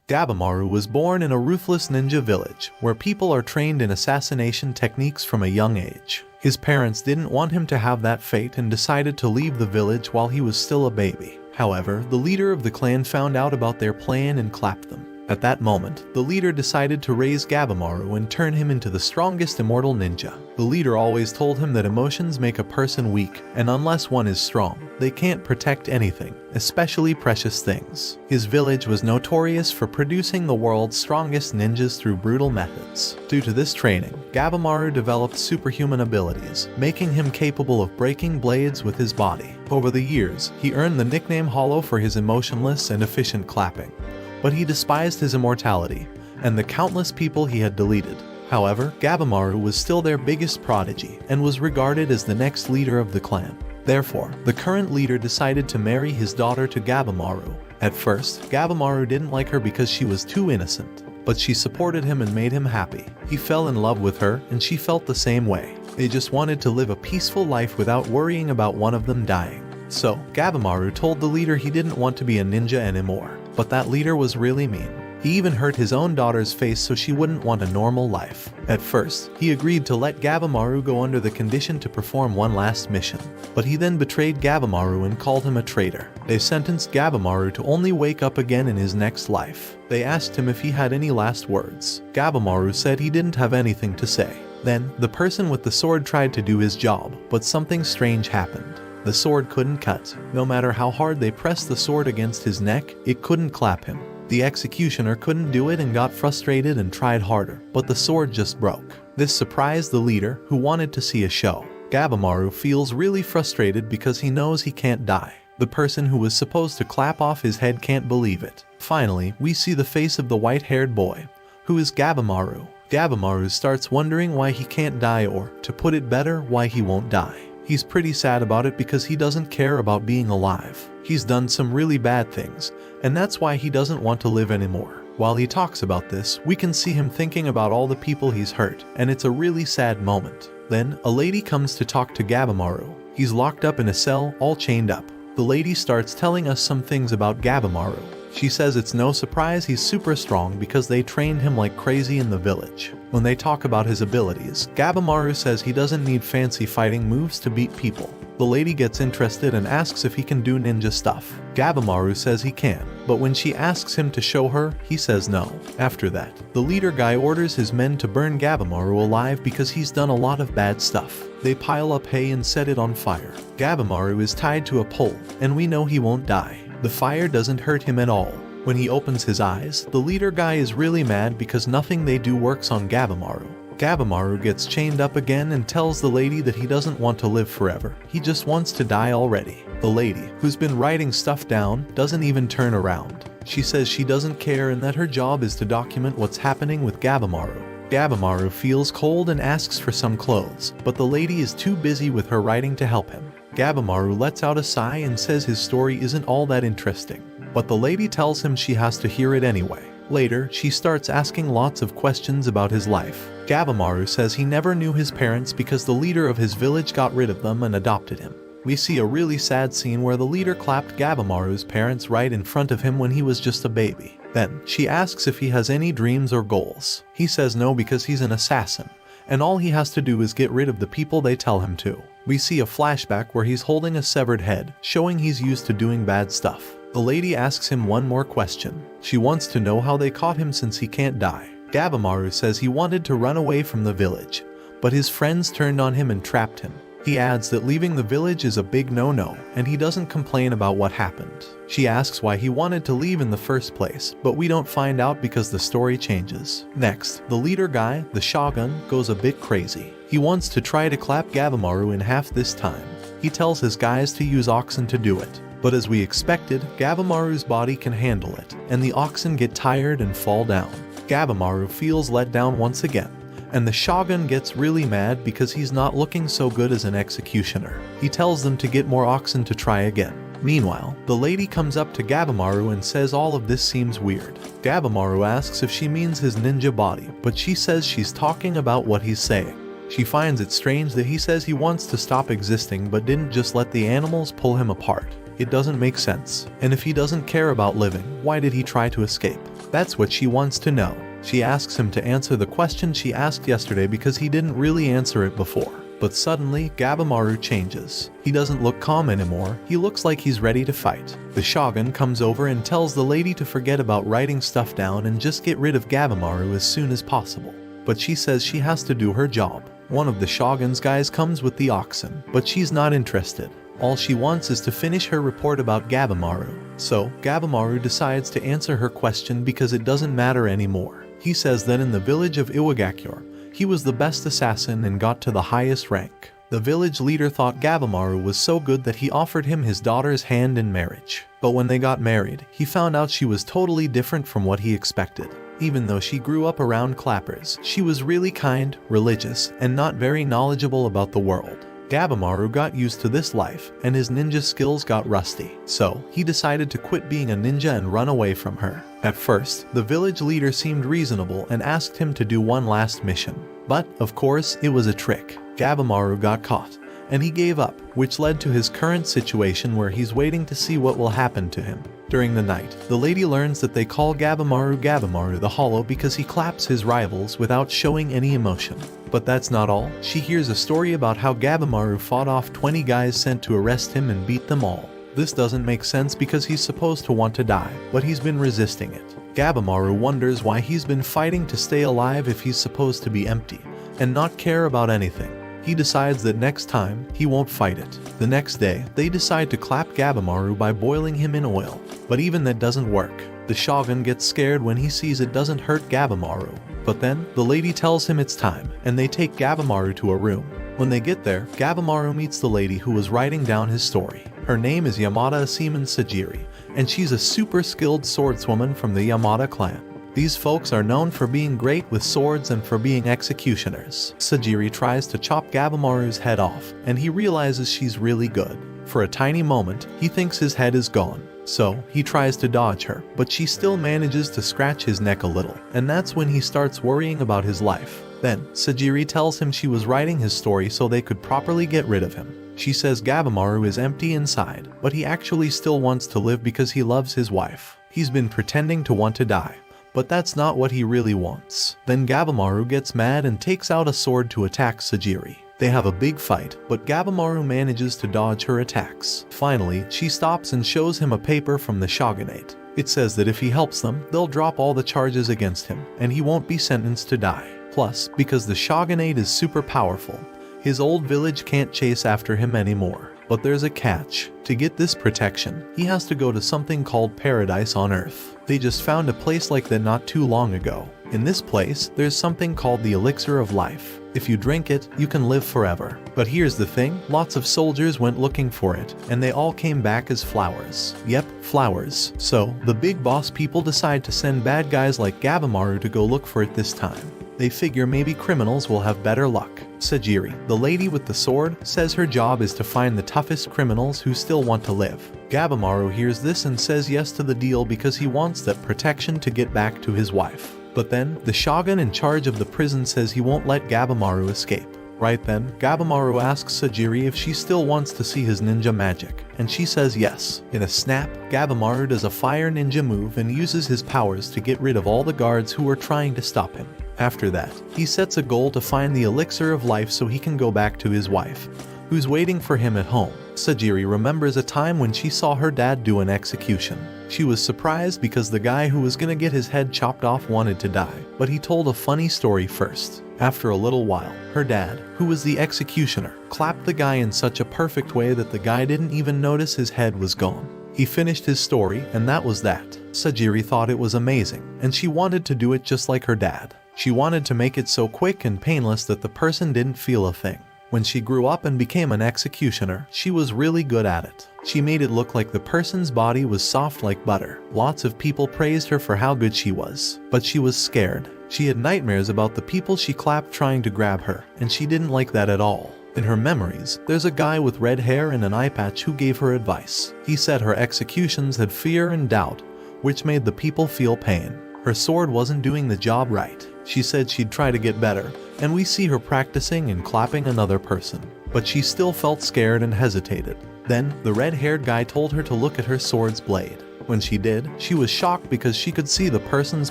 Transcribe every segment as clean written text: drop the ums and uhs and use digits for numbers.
Gabimaru was born in a ruthless ninja village, where people are trained in assassination techniques from a young age. His parents didn't want him to have that fate and decided to leave the village while he was still a baby. However, the leader of the clan found out about their plan and clapped them. At that moment, the leader decided to raise Gabimaru and turn him into the strongest immortal ninja. The leader always told him that emotions make a person weak, and unless one is strong, they can't protect anything, especially precious things. His village was notorious for producing the world's strongest ninjas through brutal methods. Due to this training, Gabimaru developed superhuman abilities, making him capable of breaking blades with his body. Over the years, he earned the nickname Hollow for his emotionless and efficient clapping. But he despised his immortality, and the countless people he had deleted. However, Gabimaru was still their biggest prodigy, and was regarded as the next leader of the clan. Therefore, the current leader decided to marry his daughter to Gabimaru. At first, Gabimaru didn't like her because she was too innocent, but she supported him and made him happy. He fell in love with her, and she felt the same way. They just wanted to live a peaceful life without worrying about one of them dying. So, Gabimaru told the leader he didn't want to be a ninja anymore. But that leader was really mean. He even hurt his own daughter's face so she wouldn't want a normal life. At first, he agreed to let Gabimaru go under the condition to perform one last mission. But he then betrayed Gabimaru and called him a traitor. They sentenced Gabimaru to only wake up again in his next life. They asked him if he had any last words. Gabimaru said he didn't have anything to say. Then, the person with the sword tried to do his job, but something strange happened. The sword couldn't cut. No matter how hard they pressed the sword against his neck, it couldn't clap him. The executioner couldn't do it and got frustrated and tried harder, but the sword just broke. This surprised the leader, who wanted to see a show. Gabimaru feels really frustrated because he knows he can't die. The person who was supposed to clap off his head can't believe it. Finally, we see the face of the white-haired boy, who is Gabimaru. Gabimaru starts wondering why he can't die, or, to put it better, why he won't die. He's pretty sad about it because he doesn't care about being alive. He's done some really bad things, and that's why he doesn't want to live anymore. While he talks about this, we can see him thinking about all the people he's hurt, and it's a really sad moment. Then, a lady comes to talk to Gabimaru. He's locked up in a cell, all chained up. The lady starts telling us some things about Gabimaru. She says it's no surprise he's super strong because they trained him like crazy in the village. When they talk about his abilities, Gabimaru says he doesn't need fancy fighting moves to beat people. The lady gets interested and asks if he can do ninja stuff. Gabimaru says he can, but when she asks him to show her, he says no. After that, the leader guy orders his men to burn Gabimaru alive because he's done a lot of bad stuff. They pile up hay and set it on fire. Gabimaru is tied to a pole, and we know he won't die. The fire doesn't hurt him at all. When he opens his eyes, the leader guy is really mad because nothing they do works on Gabimaru. Gabimaru gets chained up again and tells the lady that he doesn't want to live forever. He just wants to die already. The lady, who's been writing stuff down, doesn't even turn around. She says she doesn't care and that her job is to document what's happening with Gabimaru. Gabimaru feels cold and asks for some clothes, but the lady is too busy with her writing to help him. Gabimaru lets out a sigh and says his story isn't all that interesting, but the lady tells him she has to hear it anyway. Later, she starts asking lots of questions about his life. Gabimaru says he never knew his parents because the leader of his village got rid of them and adopted him. We see a really sad scene where the leader clapped Gabimaru's parents right in front of him when he was just a baby. Then, she asks if he has any dreams or goals. He says no because he's an assassin, and all he has to do is get rid of the people they tell him to. We see a flashback where he's holding a severed head, showing he's used to doing bad stuff. The lady asks him one more question. She wants to know how they caught him since he can't die. Gabimaru says he wanted to run away from the village, but his friends turned on him and trapped him. He adds that leaving the village is a big no-no, and he doesn't complain about what happened. She asks why he wanted to leave in the first place, but we don't find out because the story changes. Next, the leader guy, the Shogun, goes a bit crazy. He wants to try to clap Gabimaru in half this time. He tells his guys to use oxen to do it. But as we expected, Gabimaru's body can handle it, and the oxen get tired and fall down. Gabimaru feels let down once again, and the Shogun gets really mad because he's not looking so good as an executioner. He tells them to get more oxen to try again. Meanwhile, the lady comes up to Gabimaru and says all of this seems weird. Gabimaru asks if she means his ninja body, but she says she's talking about what he's saying. She finds it strange that he says he wants to stop existing but didn't just let the animals pull him apart. It doesn't make sense. And if he doesn't care about living, why did he try to escape? That's what she wants to know. She asks him to answer the question she asked yesterday because he didn't really answer it before. But suddenly, Gabimaru changes. He doesn't look calm anymore, he looks like he's ready to fight. The shogun comes over and tells the lady to forget about writing stuff down and just get rid of Gabimaru as soon as possible. But she says she has to do her job. One of the shogun's guys comes with the oxen, but she's not interested. All she wants is to finish her report about Gabimaru. So, Gabimaru decides to answer her question because it doesn't matter anymore. He says that in the village of Iwagakure, he was the best assassin and got to the highest rank. The village leader thought Gabimaru was so good that he offered him his daughter's hand in marriage. But when they got married, he found out she was totally different from what he expected. Even though she grew up around clappers, she was really kind, religious, and not very knowledgeable about the world. Gabimaru got used to this life, and his ninja skills got rusty. So, he decided to quit being a ninja and run away from her. At first, the village leader seemed reasonable and asked him to do one last mission. But, of course, it was a trick. Gabimaru got caught, and he gave up, which led to his current situation where he's waiting to see what will happen to him. During the night, the lady learns that they call Gabimaru the Hollow because he claps his rivals without showing any emotion. But that's not all. She hears a story about how Gabimaru fought off 20 guys sent to arrest him and beat them all. This doesn't make sense because he's supposed to want to die, but he's been resisting it. Gabimaru wonders why he's been fighting to stay alive if he's supposed to be empty and not care about anything. He decides that next time, he won't fight it. The next day, they decide to clap Gabimaru by boiling him in oil. But even that doesn't work. The shogun gets scared when he sees it doesn't hurt Gabimaru. But then, the lady tells him it's time, and they take Gabimaru to a room. When they get there, Gabimaru meets the lady who was writing down his story. Her name is Yamada Seaman Sajiri, and she's a super skilled swordswoman from the Yamada clan. These folks are known for being great with swords and for being executioners. Sajiri tries to chop Gabimaru's head off, and he realizes she's really good. For a tiny moment, he thinks his head is gone. So, he tries to dodge her, but she still manages to scratch his neck a little, and that's when he starts worrying about his life. Then, Sajiri tells him she was writing his story so they could properly get rid of him. She says Gabimaru is empty inside, but he actually still wants to live because he loves his wife. He's been pretending to want to die, but that's not what he really wants. Then Gabimaru gets mad and takes out a sword to attack Sajiri. They have a big fight, but Gabimaru manages to dodge her attacks. Finally, she stops and shows him a paper from the shogunate. It says that if he helps them, they'll drop all the charges against him, and he won't be sentenced to die. Plus, because the shogunate is super powerful, his old village can't chase after him anymore. But there's a catch. To get this protection, he has to go to something called Paradise on Earth. They just found a place like that not too long ago. In this place, there's something called the elixir of life. If you drink it, you can live forever. But here's the thing, lots of soldiers went looking for it, and they all came back as flowers. Yep, flowers. So, the big boss people decide to send bad guys like Gabimaru to go look for it this time. They figure maybe criminals will have better luck. Sajiri, the lady with the sword, says her job is to find the toughest criminals who still want to live. Gabimaru hears this and says yes to the deal because he wants that protection to get back to his wife. But then, the shogun in charge of the prison says he won't let Gabimaru escape. Right then, Gabimaru asks Sajiri if she still wants to see his ninja magic, and she says yes. In a snap, Gabimaru does a fire ninja move and uses his powers to get rid of all the guards who are trying to stop him. After that, he sets a goal to find the elixir of life so he can go back to his wife, who's waiting for him at home. Sajiri remembers a time when she saw her dad do an execution. She was surprised because the guy who was gonna get his head chopped off wanted to die, but he told a funny story first. After a little while, her dad, who was the executioner, clapped the guy in such a perfect way that the guy didn't even notice his head was gone. He finished his story, and that was that. Sajiri thought it was amazing, and she wanted to do it just like her dad. She wanted to make it so quick and painless that the person didn't feel a thing. When she grew up and became an executioner, she was really good at it. She made it look like the person's body was soft like butter. Lots of people praised her for how good she was. But she was scared. She had nightmares about the people she clapped trying to grab her, and she didn't like that at all. In her memories, there's a guy with red hair and an eye patch who gave her advice. He said her executions had fear and doubt, which made the people feel pain. Her sword wasn't doing the job right. She said she'd try to get better, and we see her practicing and clapping another person. But she still felt scared and hesitated. Then, the red-haired guy told her to look at her sword's blade. When she did, she was shocked because she could see the person's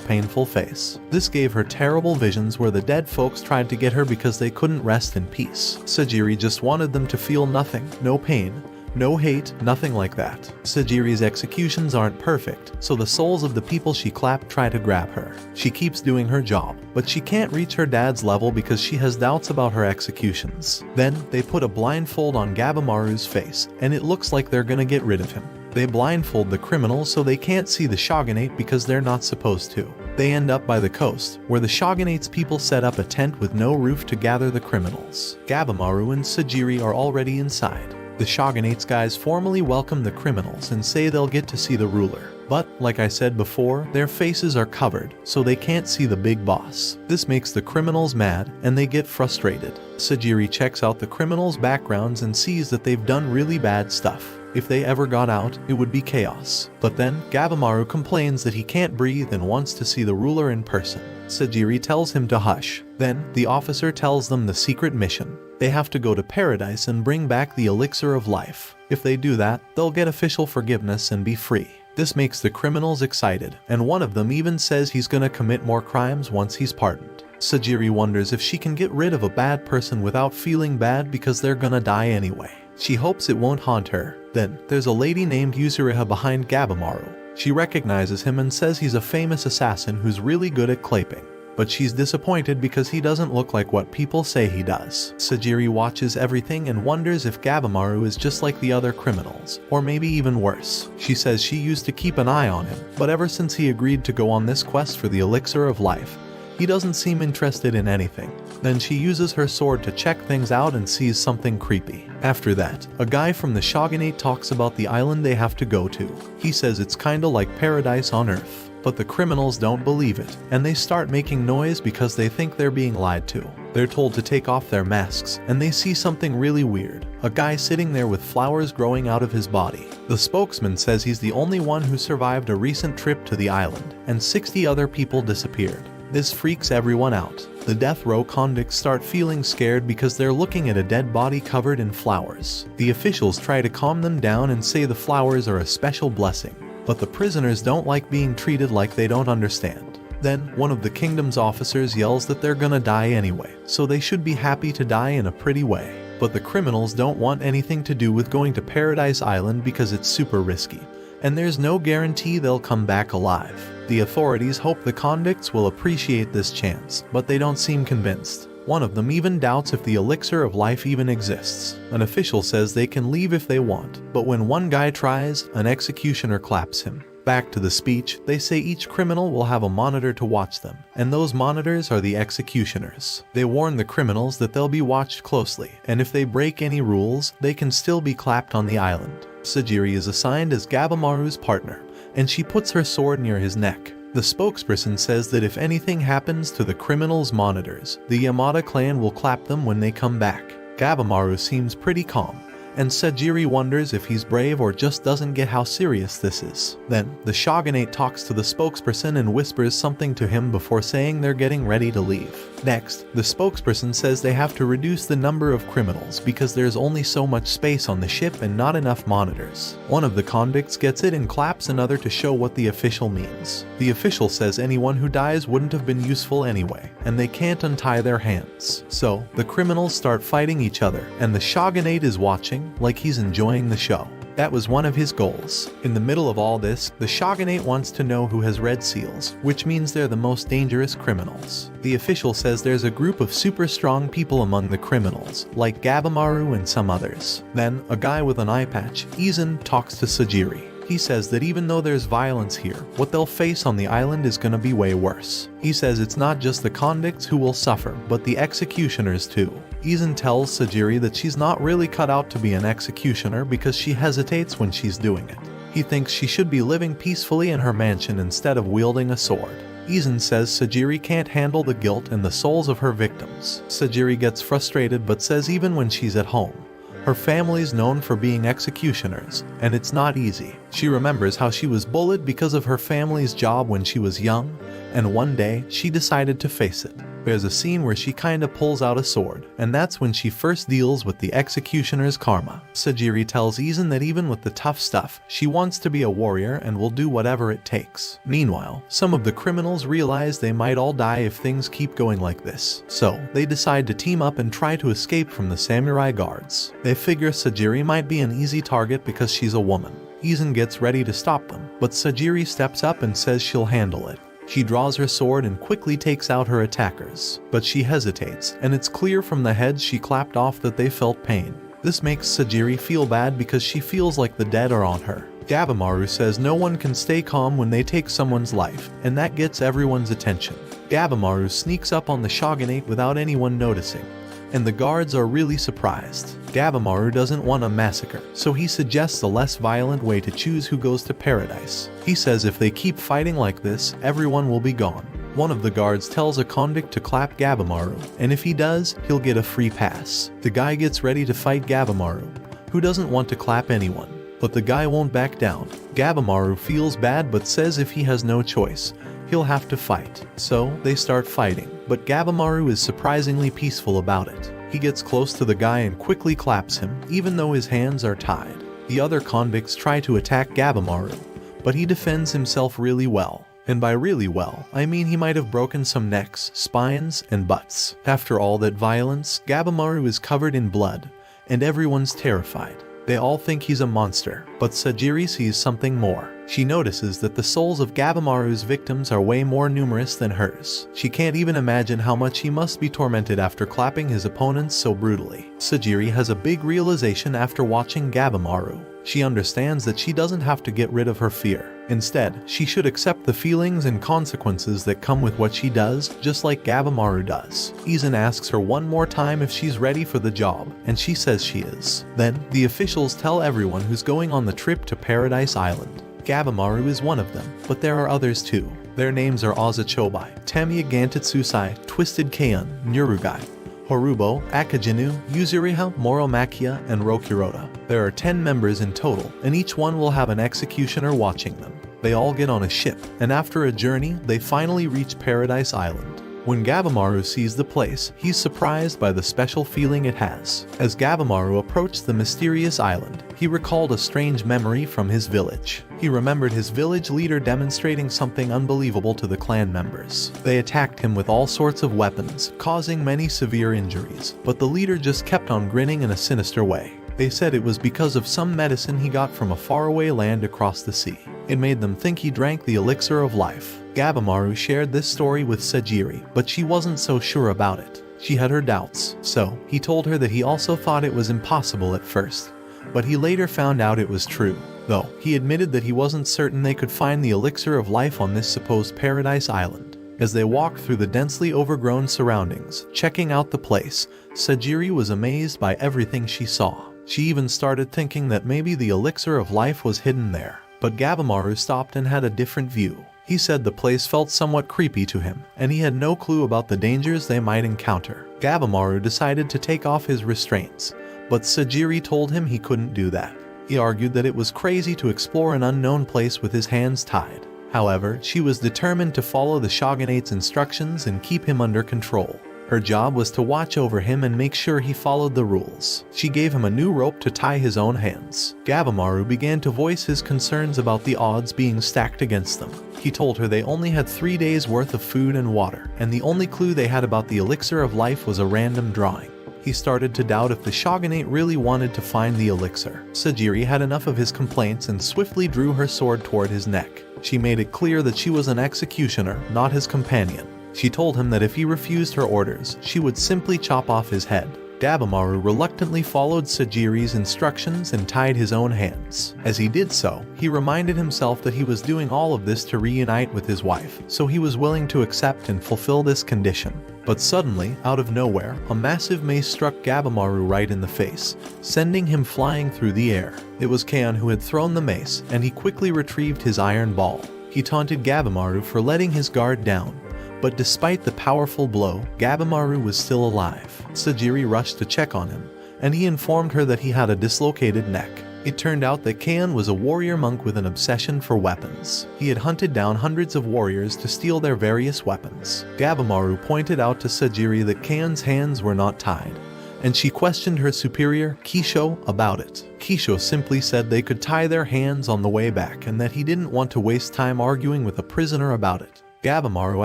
painful face. This gave her terrible visions where the dead folks tried to get her because they couldn't rest in peace. Sajiri just wanted them to feel nothing, no pain, no hate, nothing like that. Sajiri's executions aren't perfect, so the souls of the people she clapped try to grab her. She keeps doing her job, but she can't reach her dad's level because she has doubts about her executions. Then, they put a blindfold on Gabimaru's face, and it looks like they're gonna get rid of him. They blindfold the criminals so they can't see the shogunate because they're not supposed to. They end up by the coast, where the shogunate's people set up a tent with no roof to gather the criminals. Gabimaru and Sajiri are already inside. The shogunate's guys formally welcome the criminals and say they'll get to see the ruler. But, like I said before, their faces are covered, so they can't see the big boss. This makes the criminals mad, and they get frustrated. Sajiri checks out the criminals' backgrounds and sees that they've done really bad stuff. If they ever got out, it would be chaos. But then, Gabimaru complains that he can't breathe and wants to see the ruler in person. Sajiri tells him to hush. Then, the officer tells them the secret mission. They have to go to paradise and bring back the elixir of life. If they do that, they'll get official forgiveness and be free. This makes the criminals excited, and one of them even says he's gonna commit more crimes once he's pardoned. Sajiri wonders if she can get rid of a bad person without feeling bad because they're gonna die anyway. She hopes it won't haunt her. Then, there's a lady named Yuzuriha behind Gabimaru. She recognizes him and says he's a famous assassin who's really good at claping. But she's disappointed because he doesn't look like what people say he does. Sajiri watches everything and wonders if Gabimaru is just like the other criminals, or maybe even worse. She says she used to keep an eye on him, but ever since he agreed to go on this quest for the elixir of life, he doesn't seem interested in anything. Then she uses her sword to check things out and sees something creepy. After that, a guy from the shogunate talks about the island they have to go to. He says it's kinda like paradise on Earth. But the criminals don't believe it, and they start making noise because they think they're being lied to. They're told to take off their masks, and they see something really weird. A guy sitting there with flowers growing out of his body. The spokesman says he's the only one who survived a recent trip to the island, and 60 other people disappeared. This freaks everyone out. The death row convicts start feeling scared because they're looking at a dead body covered in flowers. The officials try to calm them down and say the flowers are a special blessing. But the prisoners don't like being treated like they don't understand. Then, one of the kingdom's officers yells that they're gonna die anyway, so they should be happy to die in a pretty way. But the criminals don't want anything to do with going to Paradise Island because it's super risky, and there's no guarantee they'll come back alive. The authorities hope the convicts will appreciate this chance, but they don't seem convinced. One of them even doubts if the elixir of life even exists. An official says they can leave if they want, but when one guy tries, an executioner claps him. Back to the speech, they say each criminal will have a monitor to watch them, and those monitors are the executioners. They warn the criminals that they'll be watched closely, and if they break any rules, they can still be clapped on the island. Sajiri is assigned as Gabimaru's partner, and she puts her sword near his neck. The spokesperson says that if anything happens to the criminals' monitors, the Yamada clan will clap them when they come back. Gabimaru seems pretty calm, and Sajiri wonders if he's brave or just doesn't get how serious this is. Then, the shogunate talks to the spokesperson and whispers something to him before saying they're getting ready to leave. Next, the spokesperson says they have to reduce the number of criminals because there's only so much space on the ship and not enough monitors. One of the convicts gets it and claps another to show what the official means. The official says anyone who dies wouldn't have been useful anyway, and they can't untie their hands. So, the criminals start fighting each other, and the shogunate is watching, like he's enjoying the show. That was one of his goals. In the middle of all this, the shogunate wants to know who has red seals, which means they're the most dangerous criminals. The official says there's a group of super strong people among the criminals, like Gabimaru and some others. Then, a guy with an eye patch, Izan, talks to Sajiri. He says that even though there's violence here, what they'll face on the island is gonna be way worse. He says it's not just the convicts who will suffer, but the executioners too. Izan tells Sajiri that she's not really cut out to be an executioner because she hesitates when she's doing it. He thinks she should be living peacefully in her mansion instead of wielding a sword. Izan says Sajiri can't handle the guilt and the souls of her victims. Sajiri gets frustrated but says even when she's at home, her family's known for being executioners, and it's not easy. She remembers how she was bullied because of her family's job when she was young, and one day she decided to face it. There's a scene where she kinda pulls out a sword, and that's when she first deals with the executioner's karma. Sajiri tells Izan that even with the tough stuff, she wants to be a warrior and will do whatever it takes. Meanwhile, some of the criminals realize they might all die if things keep going like this, so they decide to team up and try to escape from the samurai guards. They figure Sajiri might be an easy target because she's a woman. Izan gets ready to stop them, but Sajiri steps up and says she'll handle it. She draws her sword and quickly takes out her attackers, but she hesitates, and it's clear from the heads she clapped off that they felt pain. This makes Sajiri feel bad because she feels like the dead are on her. Gabimaru says no one can stay calm when they take someone's life, and that gets everyone's attention. Gabimaru sneaks up on the shogunate without anyone noticing, and the guards are really surprised. Gabimaru doesn't want a massacre, so he suggests a less violent way to choose who goes to paradise. He says if they keep fighting like this, everyone will be gone. One of the guards tells a convict to clap Gabimaru, and if he does, he'll get a free pass. The guy gets ready to fight Gabimaru, who doesn't want to clap anyone, but the guy won't back down. Gabimaru feels bad but says if he has no choice, he'll have to fight. So they start fighting, but Gabimaru is surprisingly peaceful about it. He gets close to the guy and quickly claps him, even though his hands are tied. The other convicts try to attack Gabimaru, but he defends himself really well. And by really well, I mean he might have broken some necks, spines, and butts. After all that violence, Gabimaru is covered in blood, and everyone's terrified. They all think he's a monster, but Sajiri sees something more. She notices that the souls of Gabimaru's victims are way more numerous than hers. She can't even imagine how much he must be tormented after clapping his opponents so brutally. Sajiri has a big realization after watching Gabimaru. She understands that she doesn't have to get rid of her fear. Instead, she should accept the feelings and consequences that come with what she does, just like Gabimaru does. Izan asks her one more time if she's ready for the job, and she says she is. Then, the officials tell everyone who's going on the trip to Paradise Island. Gabimaru is one of them, but there are others too. Their names are Azachobai, Tamiya Gantitsusai, Twisted Keion, Nurugai, Horubo, Akajinu, Yuzuriha, Moromakia, and Rokuroda. There are 10 members in total, and each one will have an executioner watching them. They all get on a ship, and after a journey, they finally reach Paradise Island. When Gabimaru sees the place, he's surprised by the special feeling it has. As Gabimaru approached the mysterious island, he recalled a strange memory from his village. He remembered his village leader demonstrating something unbelievable to the clan members. They attacked him with all sorts of weapons, causing many severe injuries, but the leader just kept on grinning in a sinister way. They said it was because of some medicine he got from a faraway land across the sea. It made them think he drank the elixir of life. Gabimaru shared this story with Sajiri, but she wasn't so sure about it. She had her doubts, so he told her that he also thought it was impossible at first, but he later found out it was true. Though, he admitted that he wasn't certain they could find the elixir of life on this supposed Paradise Island. As they walked through the densely overgrown surroundings, checking out the place, Sajiri was amazed by everything she saw. She even started thinking that maybe the elixir of life was hidden there. But Gabimaru stopped and had a different view. He said the place felt somewhat creepy to him, and he had no clue about the dangers they might encounter. Gabimaru decided to take off his restraints, but Sajiri told him he couldn't do that. He argued that it was crazy to explore an unknown place with his hands tied. However, she was determined to follow the shogunate's instructions and keep him under control. Her job was to watch over him and make sure he followed the rules. She gave him a new rope to tie his own hands. Gabimaru began to voice his concerns about the odds being stacked against them. He told her they only had 3 days worth of food and water, and the only clue they had about the elixir of life was a random drawing. He started to doubt if the shogunate really wanted to find the elixir. Sajiri had enough of his complaints and swiftly drew her sword toward his neck. She made it clear that she was an executioner, not his companion. She told him that if he refused her orders, she would simply chop off his head. Gabimaru reluctantly followed Sajiri's instructions and tied his own hands. As he did so, he reminded himself that he was doing all of this to reunite with his wife, so he was willing to accept and fulfill this condition. But suddenly, out of nowhere, a massive mace struck Gabimaru right in the face, sending him flying through the air. It was Keion who had thrown the mace, and he quickly retrieved his iron ball. He taunted Gabimaru for letting his guard down. But despite the powerful blow, Gabimaru was still alive. Sajiri rushed to check on him, and he informed her that he had a dislocated neck. It turned out that Kan was a warrior monk with an obsession for weapons. He had hunted down hundreds of warriors to steal their various weapons. Gabimaru pointed out to Sajiri that Kan's hands were not tied, and she questioned her superior, Kisho, about it. Kisho simply said they could tie their hands on the way back and that he didn't want to waste time arguing with a prisoner about it. Gabimaru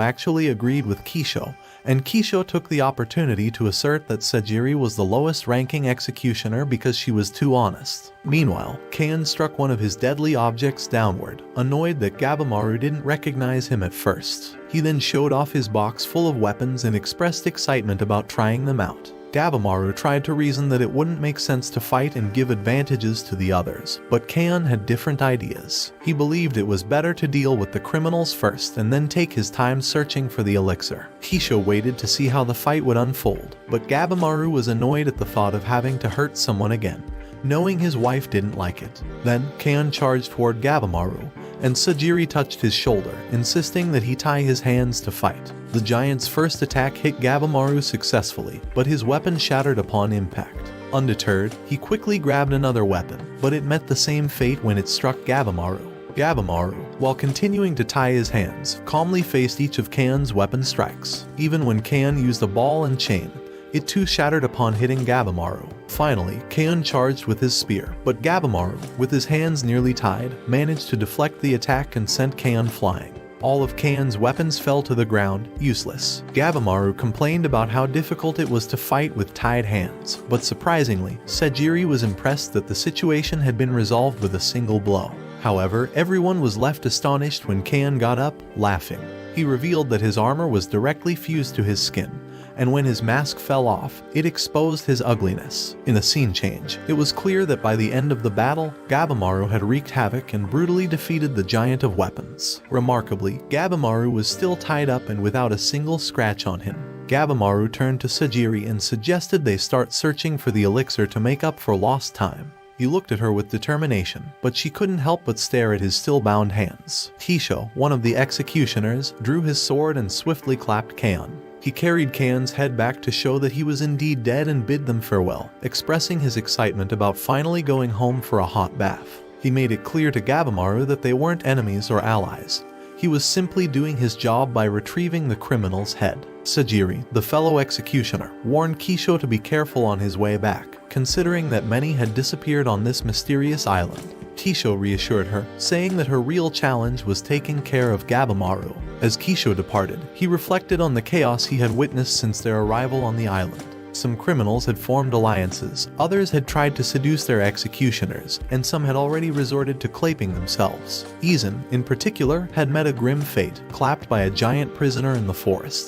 actually agreed with Kisho, and Kisho took the opportunity to assert that Sajiri was the lowest-ranking executioner because she was too honest. Meanwhile, Kan struck one of his deadly objects downward, annoyed that Gabimaru didn't recognize him at first. He then showed off his box full of weapons and expressed excitement about trying them out. Gabimaru tried to reason that it wouldn't make sense to fight and give advantages to the others, but Kan had different ideas. He believed it was better to deal with the criminals first and then take his time searching for the elixir. Kisho waited to see how the fight would unfold, but Gabimaru was annoyed at the thought of having to hurt someone again, knowing his wife didn't like it. Then, Kan charged toward Gabimaru, and Sajiri touched his shoulder, insisting that he tie his hands to fight. The giant's first attack hit Gabimaru successfully, but his weapon shattered upon impact. Undeterred, he quickly grabbed another weapon, but it met the same fate when it struck Gabimaru. Gabimaru, while continuing to tie his hands, calmly faced each of Kan's weapon strikes. Even when Kan used a ball and chain, it too shattered upon hitting Gabimaru. Finally, Kan charged with his spear, but Gabimaru, with his hands nearly tied, managed to deflect the attack and sent Kan flying. All of Kan's weapons fell to the ground, useless. Gabimaru complained about how difficult it was to fight with tied hands, but surprisingly, Sajiri was impressed that the situation had been resolved with a single blow. However, everyone was left astonished when Kan got up, laughing. He revealed that his armor was directly fused to his skin, and when his mask fell off, it exposed his ugliness. In a scene change, it was clear that by the end of the battle, Gabimaru had wreaked havoc and brutally defeated the giant of weapons. Remarkably, Gabimaru was still tied up and without a single scratch on him. Gabimaru turned to Sajiri and suggested they start searching for the elixir to make up for lost time. He looked at her with determination, but she couldn't help but stare at his still bound hands. Kisho, one of the executioners, drew his sword and swiftly clapped Kan. He carried Kan's head back to show that he was indeed dead and bid them farewell, expressing his excitement about finally going home for a hot bath. He made it clear to Gabimaru that they weren't enemies or allies. He was simply doing his job by retrieving the criminal's head. Sajiri, the fellow executioner, warned Kisho to be careful on his way back, considering that many had disappeared on this mysterious island. Kisho reassured her, saying that her real challenge was taking care of Gabimaru. As Kisho departed, he reflected on the chaos he had witnessed since their arrival on the island. Some criminals had formed alliances, others had tried to seduce their executioners, and some had already resorted to claping themselves. Izan, in particular, had met a grim fate, clapped by a giant prisoner in the forest.